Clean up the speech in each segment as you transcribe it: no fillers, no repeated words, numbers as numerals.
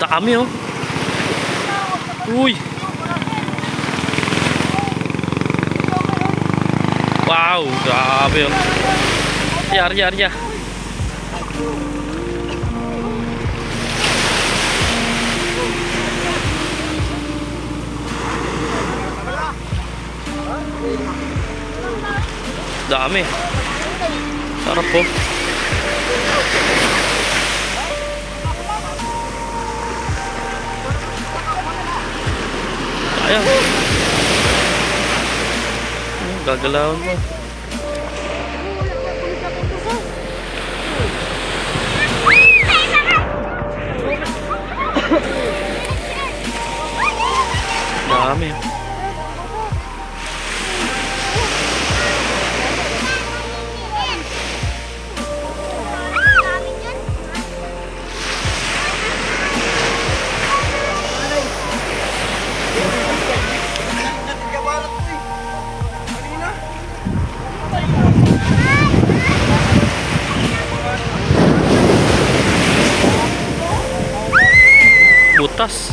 Dami oh. Uy. Wow, grabe oh. Arya. Dami. Sarap po. Ayan. Gagalawan mo. Dami. Butas.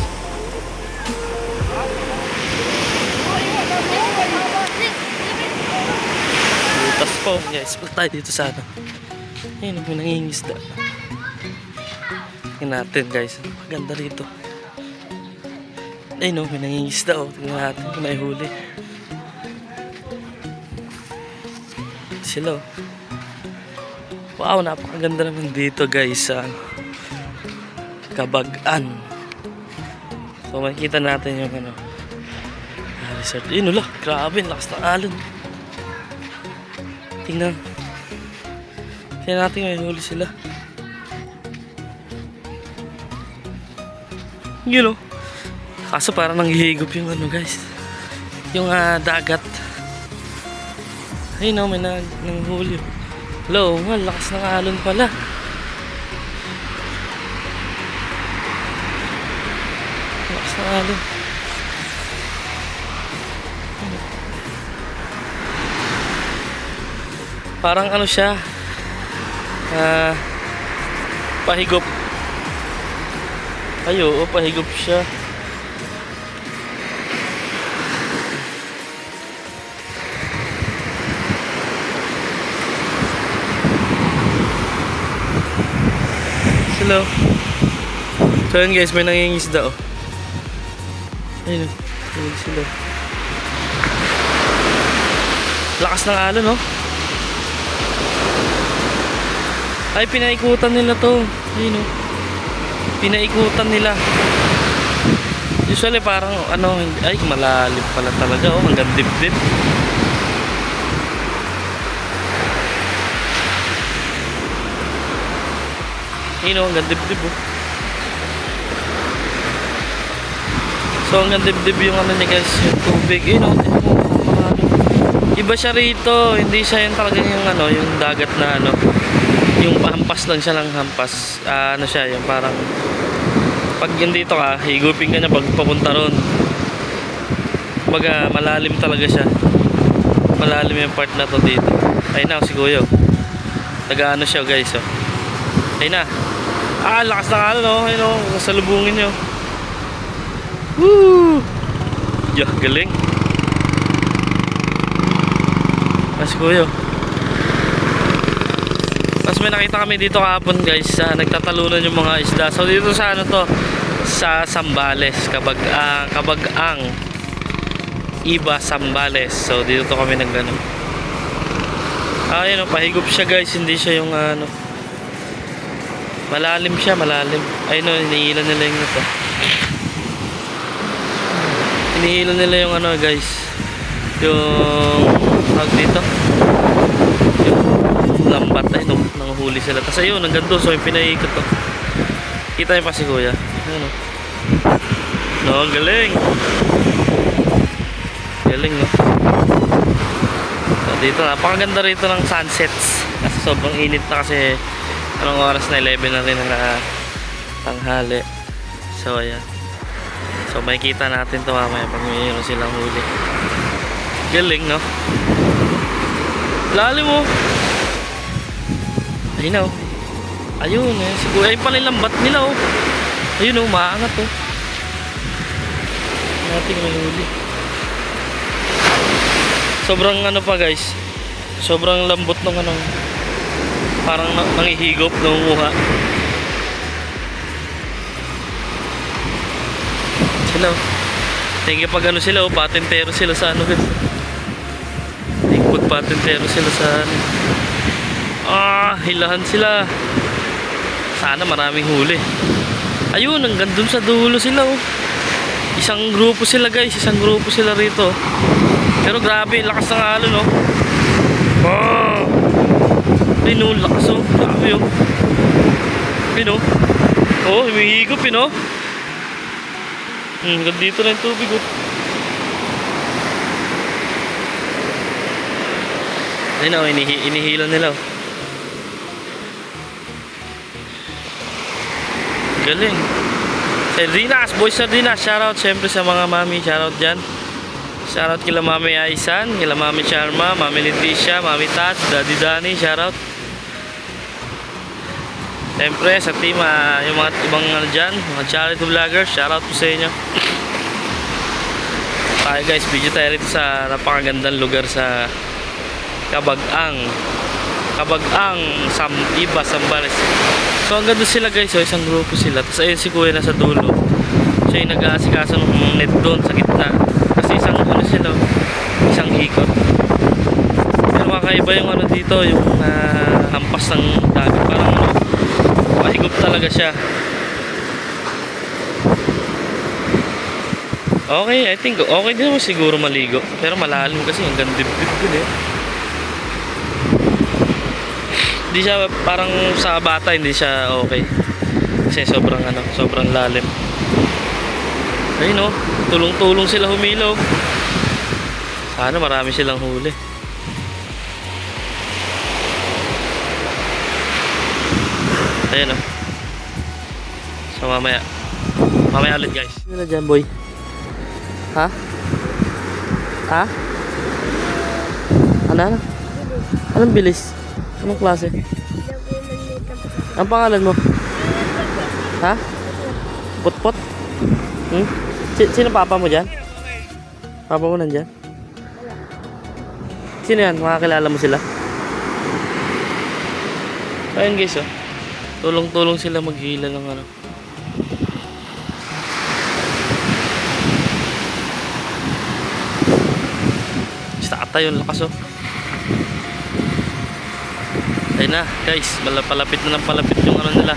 Butas po. Guys, punta tayo dito sa ano. Ayun, may nangingisda. Tingnan natin guys. Maganda rito. Ayun, may nangingisda oh. Tingnan natin kung may huli. Sila oh. Wow, napakaganda naman dito guys sa Cabagan. So makikita natin yung ano resort. Yun ulah, grabe, lakas ng alon. Tingnan natin may huli sila. Yun o. Kaso parang nanghihigop yung ano guys, yung dagat. Ayun o, may nanghuli. Hello, lakas ng alon pala. Alon. Parang ano siya, pahigop. Ayo, pahigop siya. Hello. So yun guys, may nangingisda oh. Ayun, ayun sila. Lakas ng alon, no? Ay, pinaikutan nila to. Ayun, no? Pinaikutan nila. Usually, parang, ano, ay, malalim pala talaga, oh. Hanggang dibdib. Ayun, no? Hanggang dibdib, oh. So hanggang dibdib yung ano niya guys, yung tubig. Ayun, iba siya rito, hindi siya yung talagang yung ano, yung dagat na ano, yung hampas lang siya ng hampas. Ano siya, yung parang pag dito ka, higupin ka niya pag papunta ron. Kumbaga malalim talaga siya. Malalim yung part na to dito. Ayun na si Kuya. Nag-ano siya guys, oh. Ayun na. Lakas ng alon, oh. Ayun, oh, salubungin niyo. Woo! Yeah, galing. Mas Kuya. Tapos may nakita kami dito kahapon guys, nagtatalunan yung mga isda. So dito sa ano to, sa Zambales, Cabagang Iba Zambales. So dito to kami naggano. Ayun, pahigop siya guys, hindi siya yung ano. Malalim siya, malalim. Ayun, iniilan nila yung ito. Iniilan nila yung ano guys, yung tawag dito, yung lambat. Ayun, nanguhuli sila. Tapos ayun, hanggang doon. So yung pinaikot to. Kita niyo pa si Kuya. Ayun, no, galing. Galing, no. So dito, napakaganda rito ng sunsets. Kasi sobrang init na, kasi anong oras na, 11 na rin na tanghali. So ayan. So makikita natin ito mamaya pag mayroon silang huli. Galing, no? Lalim mo. Ayun, no? Ayun, eh. Siguro, ayun pala yung lambat nila, oh. Ayun o, maangat o. Natin may huli. Sobrang ano pa guys. Sobrang lambot ng anong parang nangihigop, nangunguha. Sila o. Thank you pag ano sila o, patentero sila sa ano guys. Thank you pag patentero sila sa ano. Hilahan sila. Sana maraming huli. Ayun, hanggang dun sa dulo sila oh. Isang grupo sila guys, isang grupo sila rito. Pero grabe, lakas ng alon oh. Ayun oh, lakas oh. Grabe oh. Ayun oh. Oh, humihigop yun oh. Hanggang dito na yung tubig oh. Ayun oh, inihilan nila oh. Galing. Sardinas, boy Sardinas, shoutout siyempre sa mga mami, shoutout dyan. Shoutout kila mami Aisan, kila mami Charma, mami Leticia, mami Tats, daddy Danny, shoutout. Siyempre sa team, yung mga ibang ano dyan, mga charity vloggers, shoutout po sa inyo. Tayo guys, video tayo rito sa napakagandang lugar sa Cabagang, Iba, Zambales. So hanggang doon sila guys, so isang grupo sila. Tapos ayun si kuya nasa dulo. Siya yung nag-aasikaso ng net doon sa gitna. Kasi isang ano sila, isang ikot. Pero makakaiba yung ano dito, yung hampas ng dagat. Parang ano, mahigop talaga siya. Okay, I think okay din naman siguro maligo. Pero malalim kasi hanggang dibdib dun eh. Hindi siya parang sa bata, hindi siya okay. Kasi sobrang ano, sobrang lalim. Ayun oh, tulong-tulong sila humilo. Sana marami silang huli. Ayun oh. So mamaya ulit guys. Ano na dyan boy? Ha? Ha? Ano? Anong bilis? Anong klase? Ang pangalan mo? Ha? Putpot? Sino papa mo dyan? Papa mo nandyan? Sino yan? Makakilala mo sila? Ayun guys oh. Tulong-tulong sila maghila ng ano. Basta ata yung lakas oh. Ayun na guys, palapit na ng palapit yung ano nila,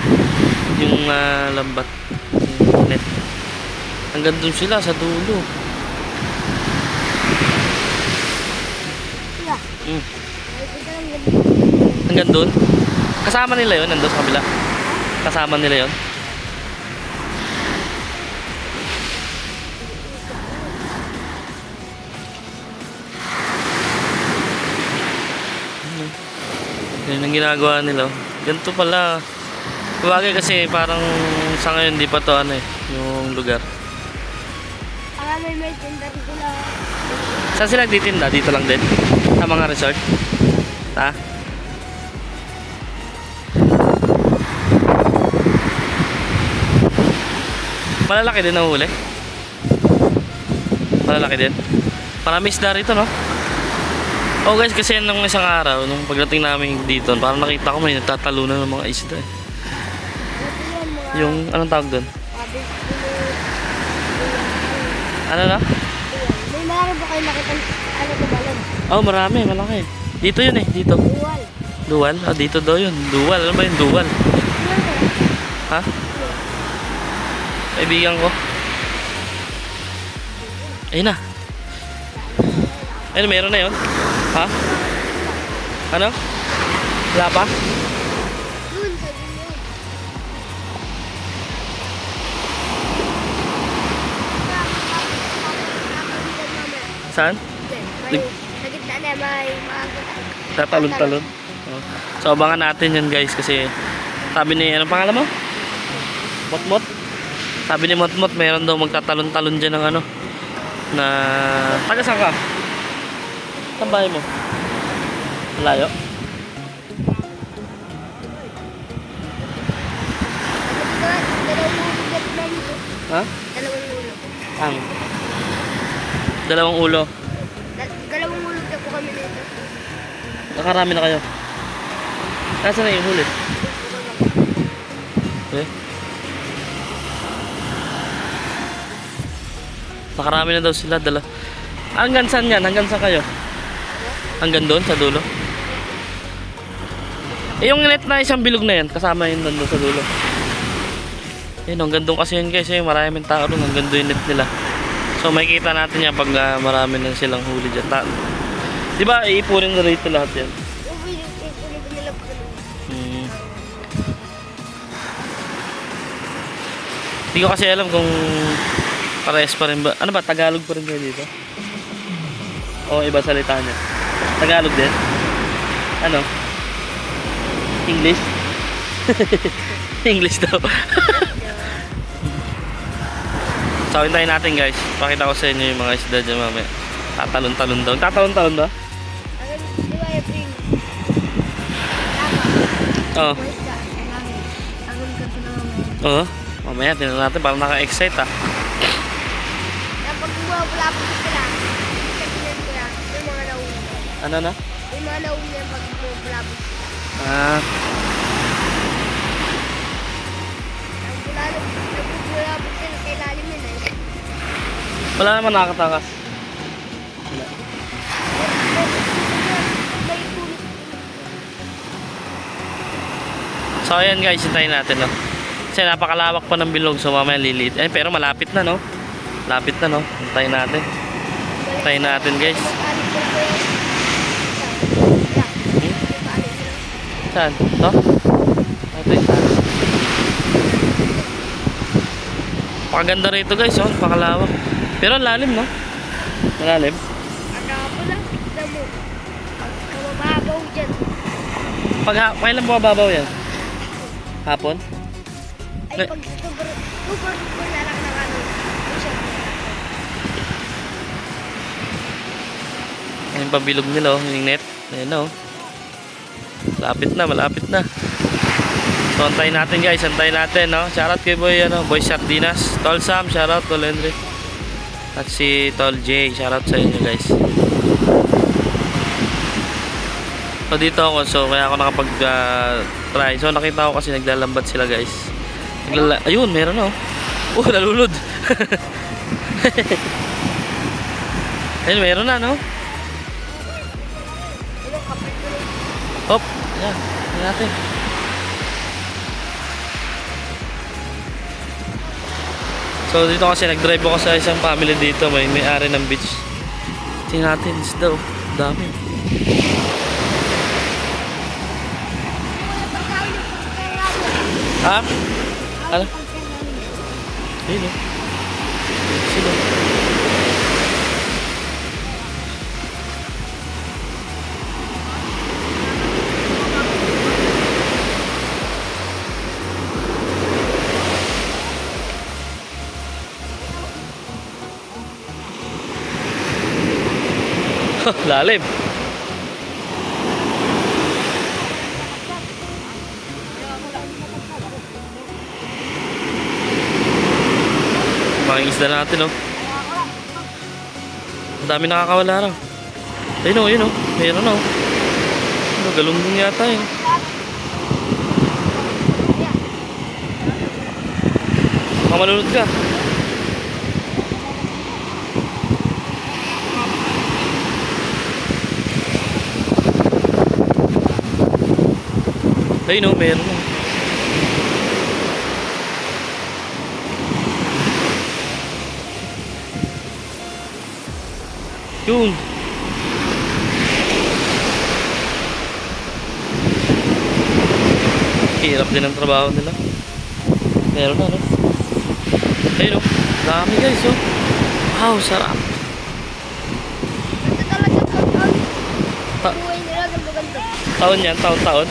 yung lambat, yung net. Hanggang dun sila sa dulo. Hanggang dun. Kasama nila yon, nandun sa kabila. Kasama nila yon. Yan ang ginagawa nila. Ganito pala. Bagay kasi parang sa ngayon di pa to ano eh, yung lugar. May tinda sila. Saan sila nagtitinda? Dito lang din? Sa mga resort? Ha? Malalaki din ang huli? Malalaki din? Marami isda rito no? Oh guys, kasi nung isang araw, nung pagdating namin dito, parang nakita ko may nagtatalunan ng mga isda eh. Yung, anong tawag doon? Ano na? May malaki ba kayo nakita ano ito balon? Oh, marami, malaki. Dito yun eh, dito. Duwal. Duwal? Ah, dito daw yun. Duwal, ano ba yung duwal? Ha? Kaibigan ko. Ayun na. Ayun, meron na yun. Ha? Ano? Wala pa? Dun, sa dulo. Saan? Sa gitna na may makakita. Tatalon-talon. Oh. So abangan natin yun guys kasi sabi ni, anong pangalan mo? Motmot? Sabi ni Motmot mayroon daw magtatalon-talon dyan ng ano na taga saan ka? Saan bahay mo? Malayo? Ha? Dalawang ulo. Ang? Dalawang ulo. Dalawang ulo na po kami nito. Nakarami na kayo. Nasaan na yung huli? Eh? Nakarami na daw sila. Hanggang saan yan? Hanggang saan kayo? Hanggang doon sa dulo? Eh, yung net na isang bilog na yan, kasama yun doon sa dulo. Yun, hanggang doon kasi yun guys, yung maraming tao doon, hanggang doon yung net nila. So makikita natin yan pag marami na silang huli dyan. Diba, iipunin na rito lahat yan. Ipunin ko nila po. Hindi ko kasi alam kung parehas pa rin ba. Ano ba, Tagalog pa rin kayo dito? O iba salita niya? Tagalog din? Ano? English? English daw. So, hintayin natin guys. Pakita ko sa inyo yung mga isda dyan mamaya. Tatalon-talon daw. Tatalon-talon ba? Di ba April? Oo. May isda. Agon ka sa naman. Oo. Mamaya, tinan natin. Parang naka-excite ah. Kapag wala po sila, kasi sila, may mga nauna. Ano na? May mga nauna pag wala po sila. Ah. Nagpupula po sila kay lalim yun eh. Wala naman nakakatakas. Wala. May pulis. So ayan guys, hintayin natin no. Kasi napakalawak pa ng bilog, so mamaya liliit. Eh, pero malapit na no. Lapit na no. Hintayin natin. Hintayin natin guys. Saan? Ito? Ito yung saan? Pakaganda rito guys, oh. Pakalawak. Pero ang lalim no. Malalim. Ano po lang, damo. Kamababaw dyan. Kailan bumababaw yan? Hapon? Ay, pag super na lang ng ano. Ayun pa bilog nila oh, yung net. Ayun oh. Malapit na. So antayin natin guys, antayin natin no. Shoutout kay Boy Boy Sardinas, Tol Sam, shoutout Tol Henry. At si Tol J, shoutout sa inyo guys. So dito ako, so kaya ako nakapag try. So nakita ko kasi naglalambat sila guys. Ayun, meron oh. Oh, nalulod. Ayun, meron na no. Hop, yan, yan natin. So dito kasi nag-drive ako sa isang family dito, may-ari ng beach. Tingnan natin, isda oh, dami. Ha? Ano? Sino? Sino? Lalim. Mga isda natin oh. Ang dami nakakawala raw. Ayun oh, yun oh. Meron oh. Ano, galunggong yata yun. Baka malunod ka. Ayun oh, meron oh. Yun. Hirap din ang trabaho nila. Meron na no. Ayun oh. Dami guys oh. Wow, sarap. Ito talaga taon. Buhay nila ng maganda. Taon yan, taon-taon.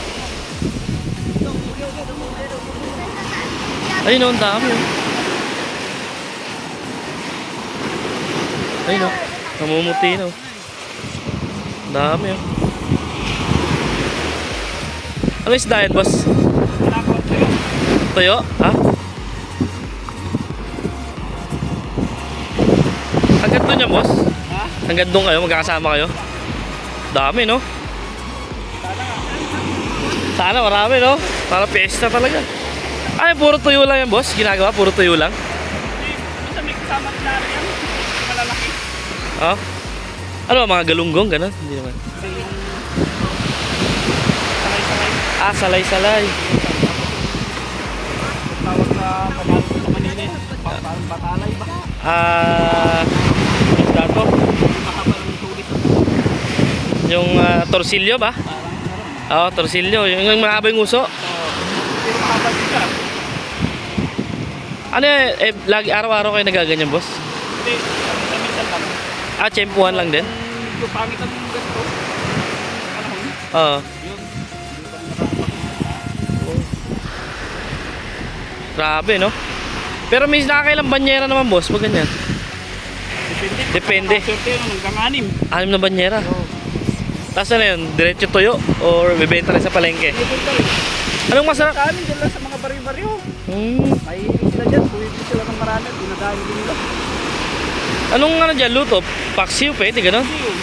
Ayun oh, ang dami oh. Ayun oh. Namumuti no. Dami oh. Ano isda yan, boss? Toyo? Ha? Hanggang doon yan, boss? Ha? Hanggang doon kayo, magkakasama kayo? Dami, no? Sana marami, no? Para piyesta talaga. Ay, puro tuyo lang yan, boss? Ginagawa, puro tuyo lang? Basta may kasama nila yan. Malalaki. Oh? Ano ba, mga galunggong, gano'n? Hindi naman. Sakay-sakay. Ah, salay-salay. Tawag sa Tagalog sa Manila. Parang batalay ba? Isda to? Mahaba ng tulis. Yung torsilyo ba? Oo, torsilyo. Yung mahaba yung uso. Pero mahaba din siya. Ano lagi araw-araw kayo nagaganyan, boss? Hindi, minsan lang. Ah, tsempuhan lang din? Yung pangit ang ganito. Panahon. Oo. Yun. Grabe, no? Pero may nakakailang banyera naman, boss, pag ganyan. Depende. Swerte yun, hanggang 6. 6 na banyera. Oo. Tapos ano yun, diretso tuyo or bibenta rin sa palengke? Pupunta rin. Anong masarap? Kanin dyan lang sa mga baryo-baryo. Hmm. Mahilig sila dyan. Puwede sila ng marami. Pinadahin din nila. Anong ano dyan, luto? Paksiw, pwede gano'n? Kasi yun.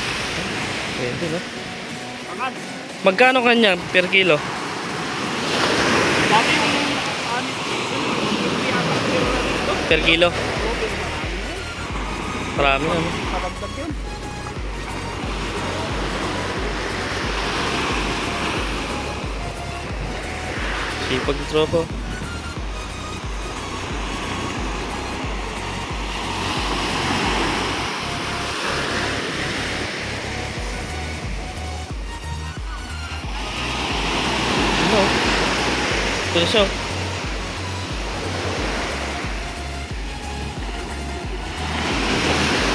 Pwede, no? Pangat. Magkano kanya per kilo? Dati yung anis. Hindi ata pero dito. Per kilo? Oo, pero marami. Marami, ano? Kabagdag yun. Sipag ng tropa. Ano? Ito na siya.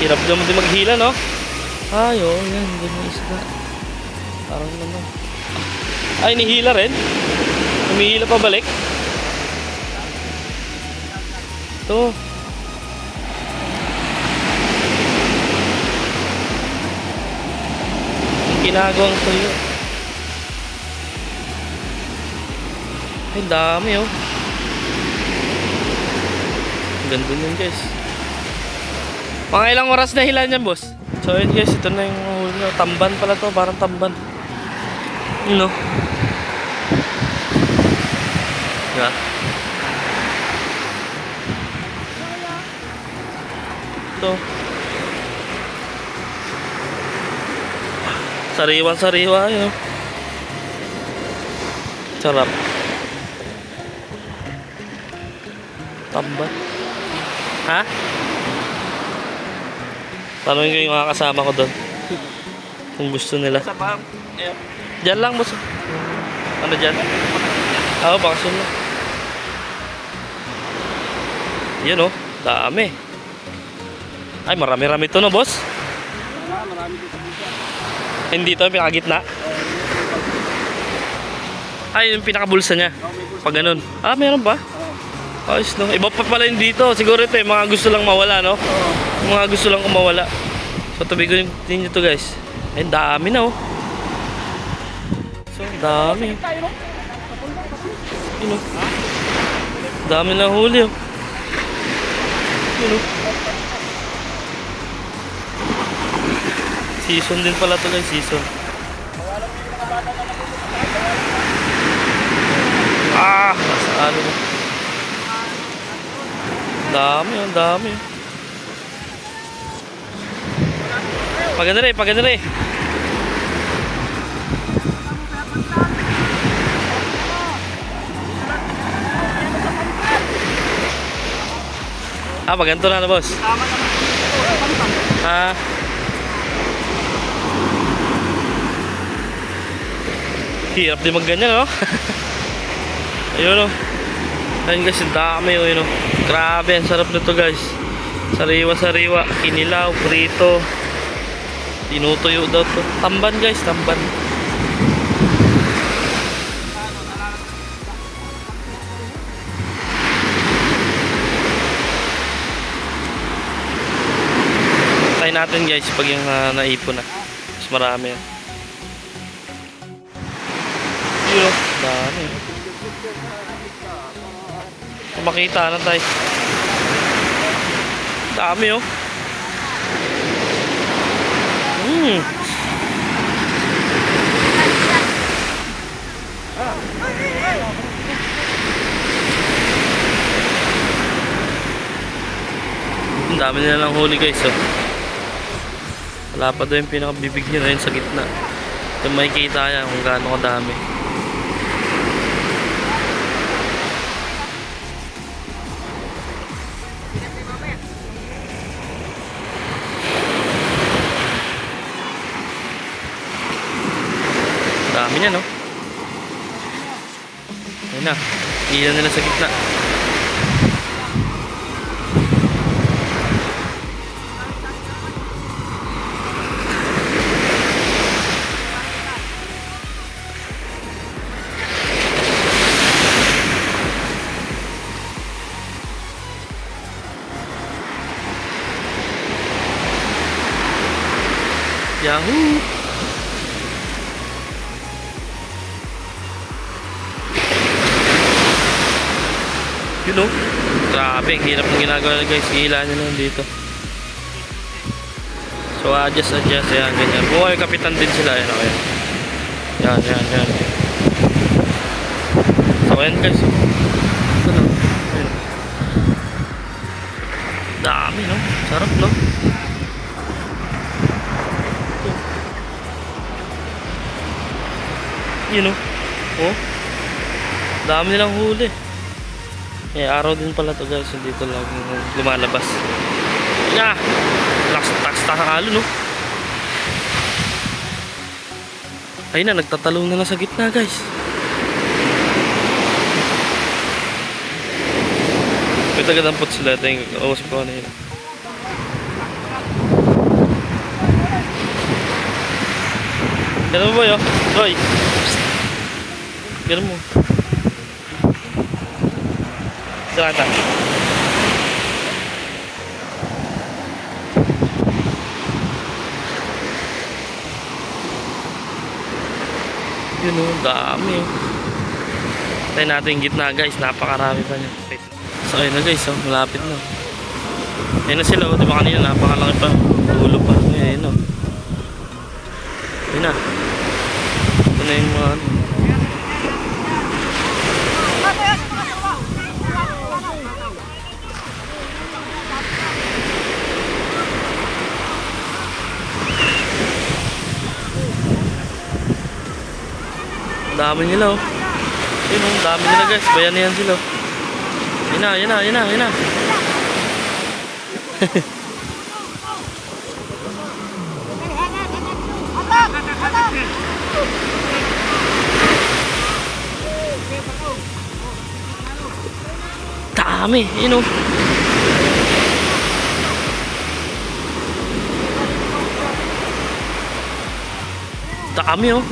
Hirap naman din maghila, no? Ay, oo, yan. Ganyan yung isda. Parang naman. Ay, nihila rin? Humihila pa balik? Ito. Ginagawang tuyo. Ay, dami, oh. Ang ganda nun, guys. Mga ilang oras na hila niyan, boss? So yun guys, ito na yung huli nyo. Tamban pala to, parang tamban. Yun no? Diba? Ito. Sariwan-sariwa yun. Sarap. Tamban. Ha? Tanongin ko yung mga kasama ko doon. Kung gusto nila. Sa pang, eh, Diyan lang, boss. Ano dyan? Oo, bakasyon lang. Yun, oh. Dami. Ay, marami-rami ito, no, boss? marami dito dito. Hindi ito, yung pinakagitna. Ay, yung pinakabulsa niya. Pag ganun. Ah, meron ba? Ayos, no? Iba pa pala yung dito. Siguro ito, yung mga gusto lang mawala, no? Yung mga gusto lang kumawala. So, tubigan ninyo to, guys. Ay, dami na, oh. So, dami. Yun, oh. Dami na huli, oh. Yun, oh. Season din pala to, guys. Season. Ah! Nasaan, oh. Dami, oh. Dami, oh. Paganda rin, paganda rin. Ah, paganto na boss. Tama naman dito. Ah. Hirap din magganyan, no? Ayun, no? Ayun guys, ang dami, yun, no? Grabe, ang sarap nito guys. Sariwa-sariwa, kinilaw, prito. Tinutuyo daw to. Tamban guys, tamban. Try natin guys pag yung naipon na. Mas marami yan. Yun, oh, dami. Makita na tayo. Dami, oh. Ang dami nila lang huli guys, oh. Wala pa doon yung pinakabibig nyo na yun sa gitna. Ito makikita yan kung gaano kadami. Dami niya, no? Ayun na. Iyan nila sa gitna. Yahoo! You know, grabe, ang hirap ng ginagawa nila guys. Hila nyo lang dito. So adjust, ayan, ganyan. Buhay kapitan din sila, yan, okay. Yan. So ayan guys. Ito na, ayan. Dami, no? Sarap, no? You know, oh, dami nilang huli. Araw din pala to guys, hindi ito laging lumalabas. Yeah, tax sa halo, no? Ayun na, nagtatalong na sa gitna guys. Ito gadampot sila, ito yung kausap ko kanina. Ganun mo ba yun? Roy! Ganun mo. Saka. Yun o, dami. Tayo natin yung gitna guys, napakarami pa niya. So ayun na guys, oh, malapit na. Ayun na sila, oh, diba kanina napakalaki pa. Ulo pa. Ayun o. Ayun na. Ito na yung mga ano. Dami nila, oh. Yun, oh, dami nila guys. Bayan yan sila. Yan na. Dami, yun, oh. Dami, oh.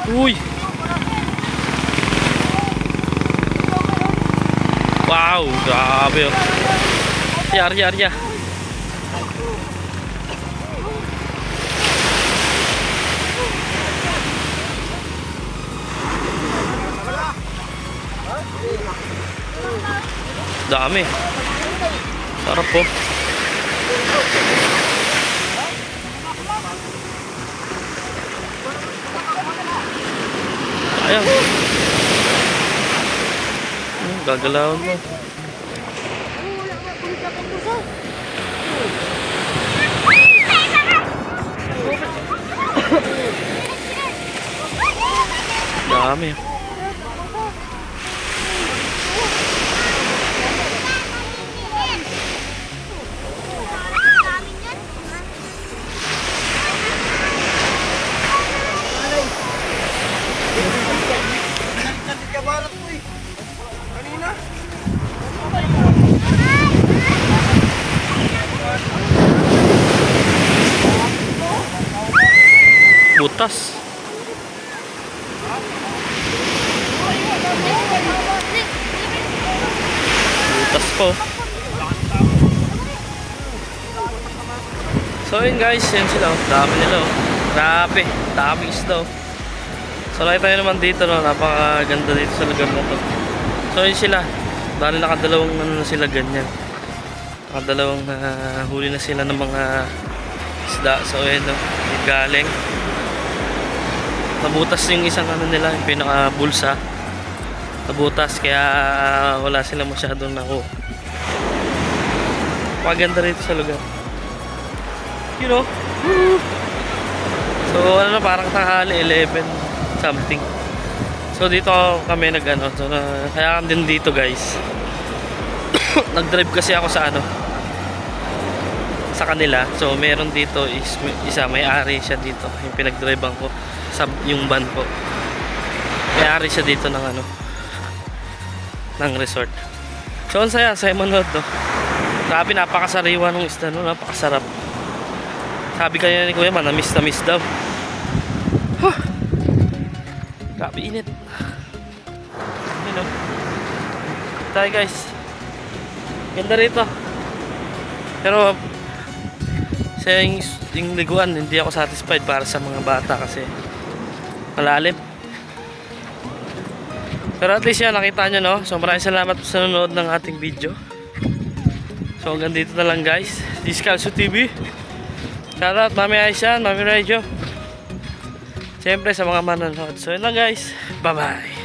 Uy! Wow! Grabe, oh. Arya. Dami. Sarap po. Ayan. Gagalawan mo. Dami. Butas. Butas po. So yun guys, yan sila. Dami nila, oh. Grabe, dami isda, oh. So nakita tayo naman dito, no? Napakaganda dito sa lugar na to. So yun sila. Dahil nakadalawang ano na sila ganyan. Nakadalawang huli na sila ng mga isda. So ayun no, galing. Nabutas yung isang ano nila, yung pinaka bulsa. Nabutas kaya wala sila masyadong naku. Maganda rito sa lugar. You know. So ano na, parang tanghali 11 something. So dito kami nag-ano. So, kaya kami din dito guys. Nag-drive kasi ako sa ano, sa kanila. So meron dito is isa, may-ari siya dito. Yung pinag-drivean ko sa yung van ko. May-ari siya dito ng ano, ng resort. So ang saya manood no. Grabe, napakasariwa ng isda no, napakasarap. Sabi kanina ni Kuya, manamis daw. Huh. Grabe init. You know. Tayo guys. Ganda rito. Pero sa yung liguan, hindi ako satisfied para sa mga bata kasi malalim. Pero at least yan, nakita nyo no. So maraming salamat sa nanonood ng ating video. So hanggang dito na lang guys. This is Calcio TV. Shoutout Mami Aishan, Mami Radio. Siyempre sa mga manonood. So yun lang guys. Bye bye.